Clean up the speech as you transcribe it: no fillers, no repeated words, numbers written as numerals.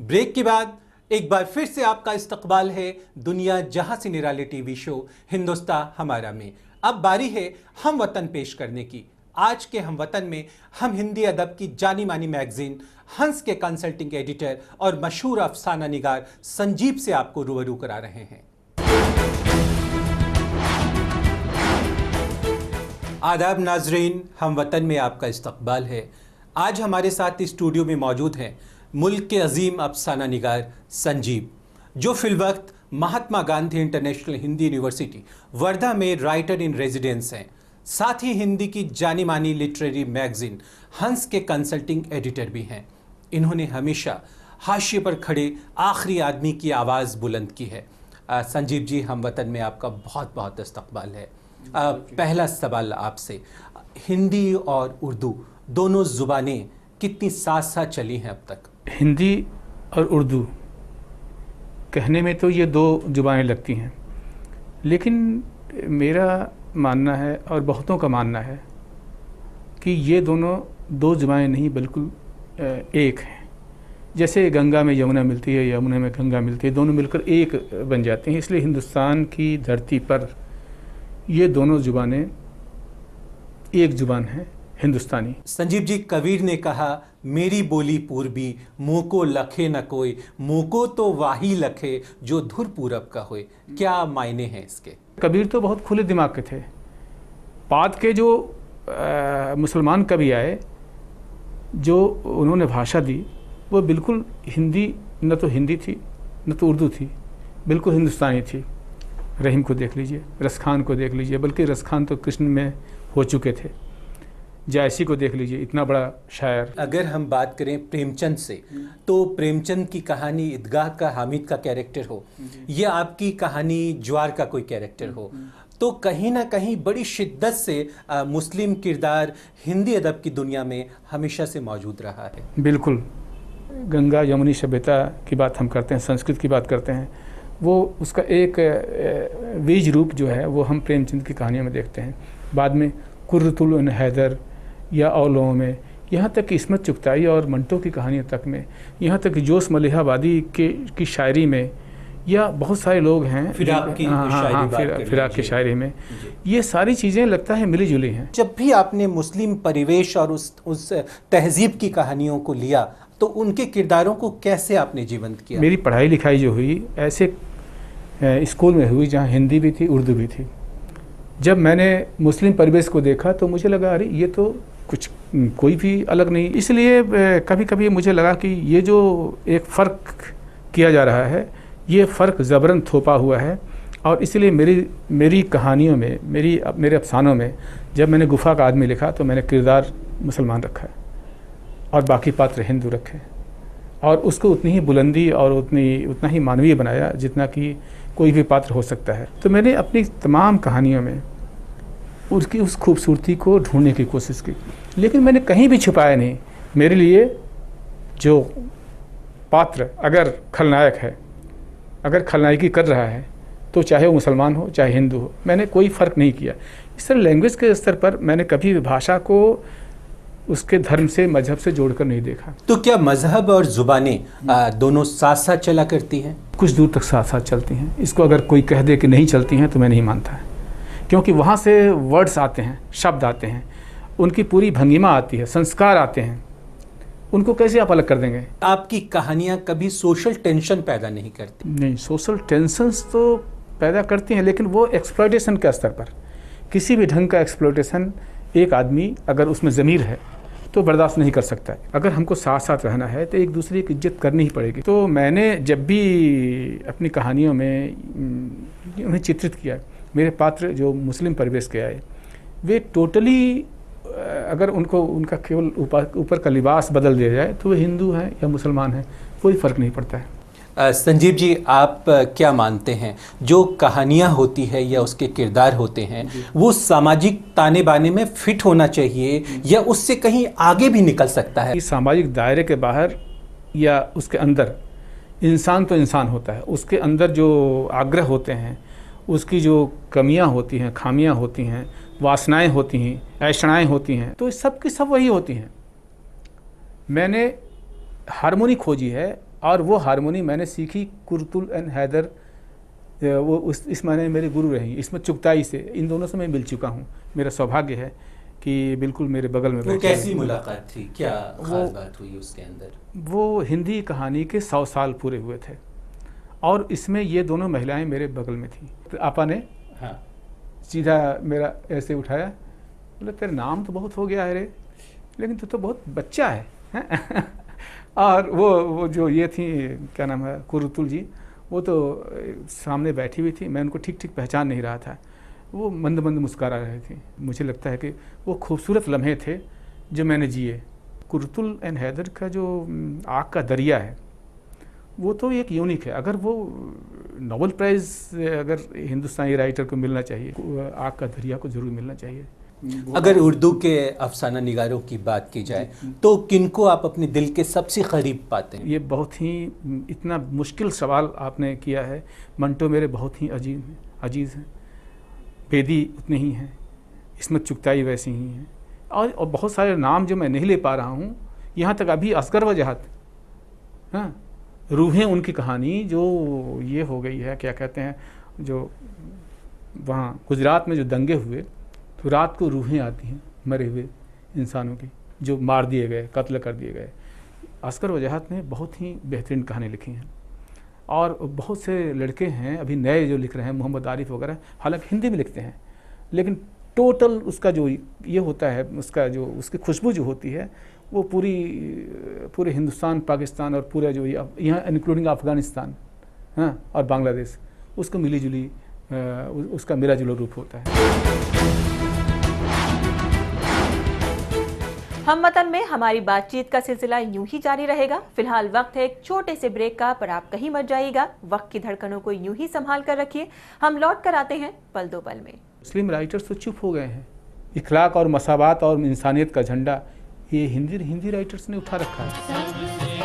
Break के बाद एक बार फिर से आपका इस्तकबाल है दुनिया जहां से निराले टीवी शो हिंदुस्तान हमारा में। अब बारी है हम वतन पेश करने की। आज के हम वतन में हम हिंदी अदब की जानी मानी मैगजीन हंस के कंसल्टिंग एडिटर और मशहूर अफसाना निगार संजीव से आपको रूबरू करा रहे हैं। आदाब नाजरीन, हम वतन में आपका इस्तकबाल है। आज हमारे साथ इस स्टूडियो में मौजूद हैं मुल्क के अजीम अफसाना निगार संजीव, जो फिलवक्त महात्मा गांधी इंटरनेशनल हिंदी यूनिवर्सिटी वर्धा में राइटर इन रेजिडेंस हैं। साथ ही हिंदी की जानी मानी लिटरेरी मैगजीन हंस के कंसल्टिंग एडिटर भी हैं। इन्होंने हमेशा हाशिए पर खड़े आखिरी आदमी की आवाज़ बुलंद की है। संजीव जी, हम वतन में आपका बहुत बहुत इस्तकबाल है। पहला सवाल आपसे, हिंदी और उर्दू दोनों ज़ुबानें कितनी साथ साथ चली हैं अब तक? हिंदी और उर्दू कहने में तो ये दो ज़ुबानें लगती हैं, लेकिन मेरा मानना है और बहुतों का मानना है कि ये दोनों दो ज़ुबानें नहीं बिल्कुल एक हैं। जैसे गंगा में यमुना मिलती है, यमुना में गंगा मिलती है, दोनों मिलकर एक बन जाती हैं। इसलिए हिंदुस्तान की धरती पर ये दोनों ज़ुबानें एक ज़ुबान है, हिंदुस्तानी। संजीव जी, कबीर ने कहा मेरी बोली पूर्वी मुँह को लखे न कोई, मुँह को तो वाही लखे जो धुर पूरब का होए। क्या मायने हैं इसके? कबीर तो बहुत खुले दिमाग के थे। बाद के जो मुसलमान कवि आए, जो उन्होंने भाषा दी, वो बिल्कुल हिंदी, न तो हिंदी थी न तो उर्दू थी, बिल्कुल हिंदुस्तानी थी। रहीम को देख लीजिए, रसखान को देख लीजिए, बल्कि रसखान तो कृष्ण में हो चुके थे। जायसी को देख लीजिए, इतना बड़ा शायर। अगर हम बात करें प्रेमचंद से, तो प्रेमचंद की कहानी ईदगाह का हामिद का कैरेक्टर हो या आपकी कहानी ज्वार का कोई कैरेक्टर हो, तो कहीं ना कहीं बड़ी शिद्दत से मुस्लिम किरदार हिंदी अदब की दुनिया में हमेशा से मौजूद रहा है। बिल्कुल। गंगा यमुनी सभ्यता की बात हम करते हैं, संस्कृत की बात करते हैं, वो उसका एक बीज रूप जो है वो हम प्रेमचंद की कहानियों में देखते हैं। बाद में कुर्रतुल हैदर या औलों में, यहाँ तक कि इस्मत चुगताई और मंटो की कहानियों तक में, यहाँ तक कि जोश मलिहाबादी की शायरी में, या बहुत सारे लोग हैं फिराक की शायरी में, ये सारी चीज़ें लगता है मिली जुली हैं। जब भी आपने मुस्लिम परिवेश और उस तहजीब की कहानियों को लिया, तो उनके किरदारों को कैसे आपने जीवंत किया? मेरी पढ़ाई लिखाई जो हुई ऐसे स्कूल में हुई जहाँ हिंदी भी थी, उर्दू भी थी। जब मैंने मुस्लिम परिवेश को देखा तो मुझे लगा अरे ये तो कुछ कोई भी अलग नहीं। इसलिए कभी कभी मुझे लगा कि ये जो एक फ़र्क किया जा रहा है, ये फ़र्क ज़बरन थोपा हुआ है। और इसलिए मेरी कहानियों में, मेरे अफसानों में, जब मैंने गुफा का आदमी लिखा तो मैंने किरदार मुसलमान रखा है और बाकी पात्र हिंदू रखे, और उसको उतनी ही बुलंदी और उतना ही मानवीय बनाया जितना कि कोई भी पात्र हो सकता है। तो मैंने अपनी तमाम कहानियों में उसकी उस खूबसूरती को ढूंढने की कोशिश की, लेकिन मैंने कहीं भी छुपाया नहीं। मेरे लिए जो पात्र अगर खलनायक है, अगर खलनायकी कर रहा है, तो चाहे वो मुसलमान हो चाहे हिंदू हो, मैंने कोई फ़र्क नहीं किया। इस तरह लैंग्वेज के स्तर पर मैंने कभी भी भाषा को उसके धर्म से, मजहब से जोड़कर नहीं देखा। तो क्या मजहब और ज़ुबानें दोनों साथ साथ चला करती हैं? कुछ दूर तक साथ साथ चलती हैं। इसको अगर कोई कह दे कि नहीं चलती हैं तो मैं नहीं मानता है, क्योंकि वहाँ से वर्ड्स आते हैं, शब्द आते हैं, उनकी पूरी भंगिमा आती है, संस्कार आते हैं, उनको कैसे आप अलग कर देंगे? आपकी कहानियाँ कभी सोशल टेंशन पैदा नहीं करती? नहीं, सोशल टेंशन्स तो पैदा करती हैं, लेकिन वो एक्सप्लॉयटेशन के स्तर पर। किसी भी ढंग का एक्सप्लॉयटेशन एक आदमी अगर उसमें ज़मीर है तो बर्दाश्त नहीं कर सकता है। अगर हमको साथ साथ रहना है तो एक दूसरे की इज्जत करनी ही पड़ेगी। तो मैंने जब भी अपनी कहानियों में उन्हें चित्रित किया, मेरे पात्र जो मुस्लिम परिवेश के आए, वे टोटली, अगर उनका केवल ऊपर का लिबास बदल दिया जाए तो वे हिंदू हैं या मुसलमान हैं, कोई फ़र्क नहीं पड़ता है। संजीव जी, आप क्या मानते हैं, जो कहानियाँ होती है या उसके किरदार होते हैं, वो सामाजिक ताने बाने में फिट होना चाहिए या उससे कहीं आगे भी निकल सकता है? सामाजिक दायरे के बाहर या उसके अंदर इंसान तो इंसान होता है, उसके अंदर जो आग्रह होते हैं, उसकी जो कमियां होती हैं, खामियां होती हैं, वासनाएं होती हैं, ऐषणाएं होती हैं, तो सब की सब वही होती हैं। मैंने हारमोनी खोजी है और वो हारमोनी मैंने सीखी कुर्तुल एंड हैदर, वो इस मायने मेरे गुरु रही, इसमें चुगताई से इन दोनों से मैं मिल चुका हूँ। मेरा सौभाग्य है कि बिल्कुल मेरे बगल में वो कैसी मुलाकात थी, क्या खास बात हुई उसके अंदर? वो हिंदी कहानी के 100 साल पूरे हुए थे और इसमें ये दोनों महिलाएं मेरे बगल में थी। तो आपा ने हाँ सीधा मेरा ऐसे उठाया, बोले तेरा नाम तो बहुत हो गया है रे, लेकिन तू तो बहुत बच्चा है। और वो जो ये थी, क्या नाम है, कुर्तुल जी, वो तो सामने बैठी हुई थी, मैं उनको ठीक ठीक पहचान नहीं रहा था। वो मंद मंद मुस्कुरा रहे थे। मुझे लगता है कि वो खूबसूरत लम्हे थे जो मैंने जिए। कुर्तुल एंड हैदर का जो आग का दरिया है वो तो एक यूनिक है। अगर वो नोबेल प्राइज़ अगर हिंदुस्तानी राइटर को मिलना चाहिए, आग का दरिया को ज़रूर मिलना चाहिए। अगर उर्दू के अफसाना निगारों की बात की जाए तो किनको आप अपने दिल के सबसे करीब पाते हैं? ये बहुत ही इतना मुश्किल सवाल आपने किया है। मंटो मेरे बहुत ही अजीज़ हैं, बेदी उतने ही हैं, इसमें चुगताई वैसी ही हैं, और बहुत सारे नाम जो मैं नहीं ले पा रहा हूँ। यहाँ तक अभी असगर वजहत, हाँ, रूहें उनकी कहानी जो ये हो गई है, क्या कहते हैं, जो वहाँ गुजरात में जो दंगे हुए तो रात को रूहें आती हैं मरे हुए इंसानों की जो मार दिए गए, कत्ल कर दिए गए। असगर वजहत ने बहुत ही बेहतरीन कहानी लिखी हैं और बहुत से लड़के हैं अभी नए जो लिख रहे हैं, मोहम्मद आरिफ वगैरह, हालांकि हिंदी में लिखते हैं, लेकिन टोटल उसका जो ये होता है, उसका जो उसकी खुशबू जो होती है वो पूरे हिंदुस्तान, पाकिस्तान और पूरा जो यहाँ इंक्लूडिंग अफ़गानिस्तान, हाँ, और बांग्लादेश, उसको मिली जुली उसका मिला जुला रूप होता है। हम वतन में हमारी बातचीत का सिलसिला यूं ही जारी रहेगा। फिलहाल वक्त है एक छोटे से ब्रेक का, पर आप कहीं मत जाइएगा। वक्त की धड़कनों को यूं ही संभाल कर रखिए। हम लौट कर आते हैं पल दो पल में। मुस्लिम राइटर्स तो चुप हो गए हैं। इखलाक और मसावात और इंसानियत का झंडा ये हिंदी राइटर्स ने उठा रखा है।